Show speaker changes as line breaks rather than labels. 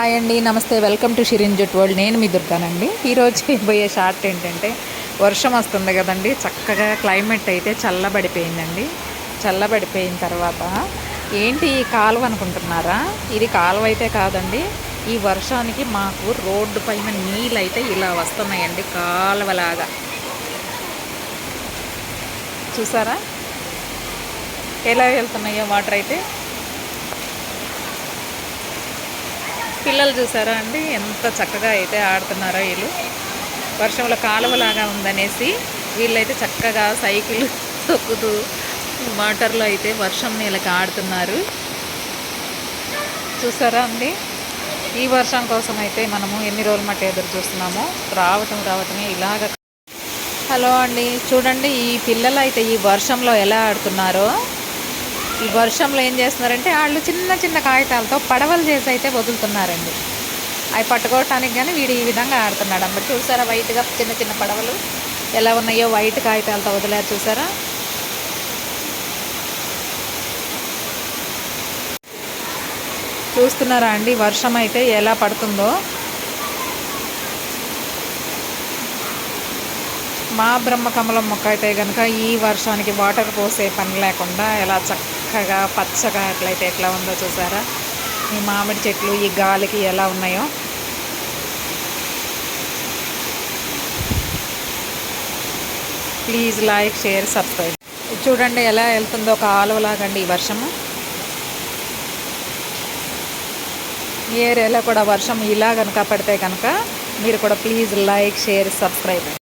Hi అండి, నమస్తే. Welcome to Shirin jute world. నేను మీ దుర్గానండి. ఈరోజు చేయబోయే షార్ట్ ఏంటంటే, వర్షం వస్తుంది కదండి, చక్కగా క్లైమేట్ అయితే చల్లబడిపోయిందండి. చల్లబడిపోయిన తర్వాత ఏంటి ఈ కాలువ అనుకుంటున్నారా? ఇది కాలువ అయితే కాదండి. ఈ వర్షానికి మాకు రోడ్డు పైన నీళ్ళు అయితే ఇలా వస్తున్నాయండి, కాలువలాగా. చూసారా ఎలా వెళ్తున్నాయో వాటర్ అయితే. పిల్లలు చూసారా అండి, ఎంత చక్కగా అయితే ఆడుతున్నారో వీళ్ళు. వర్షంలో కాలువలాగా ఉందనేసి వీళ్ళైతే చక్కగా సైకిల్ తొక్కుతూ వాటర్లో అయితే వర్షం నీళ్ళకి ఆడుతున్నారు. చూసారా అండి, ఈ వర్షం కోసం అయితే మనము ఎన్ని రోజుల మట్టి ఎదురు చూస్తున్నామో రావటమే ఇలాగ. హలో అండి, చూడండి ఈ పిల్లలు అయితే ఈ వర్షంలో ఎలా ఆడుతున్నారో. ఈ వర్షంలో ఏం చేస్తున్నారంటే వాళ్ళు చిన్న చిన్న కాగితాలతో పడవలు చేసి అయితే వదులుతున్నారండి. అవి పట్టుకోవటానికి కానీ వీడు ఈ విధంగా ఆడుతున్నాడు అన్నమాట. చూసారా వైట్గా చిన్న చిన్న పడవలు ఎలా ఉన్నాయో, వైట్ కాగితాలతో వదిలేరు. చూసారా, చూస్తున్నారా అండి వర్షం అయితే ఎలా పడుతుందో. మా బ్రహ్మకమలం మొక్క అయితే కనుక ఈ వర్షానికి వాటర్ పోసే పని లేకుండా ఎలా చక్కగా పచ్చగా ఎట్లా ఉందో చూసారా. ఈ మామిడి చెట్లు ఈ గాలికి ఎలా ఉన్నాయో. Please like, share, subscribe. చూడండి ఎలా వెళ్తుందో కాలువలాగండి ఈ వర్షము. ఈ ఏరియాలో కూడా వర్షం ఇలా కనుక పడితే కనుక మీరు కూడా ప్లీజ్ లైక్, షేర్, సబ్స్క్రైబ్.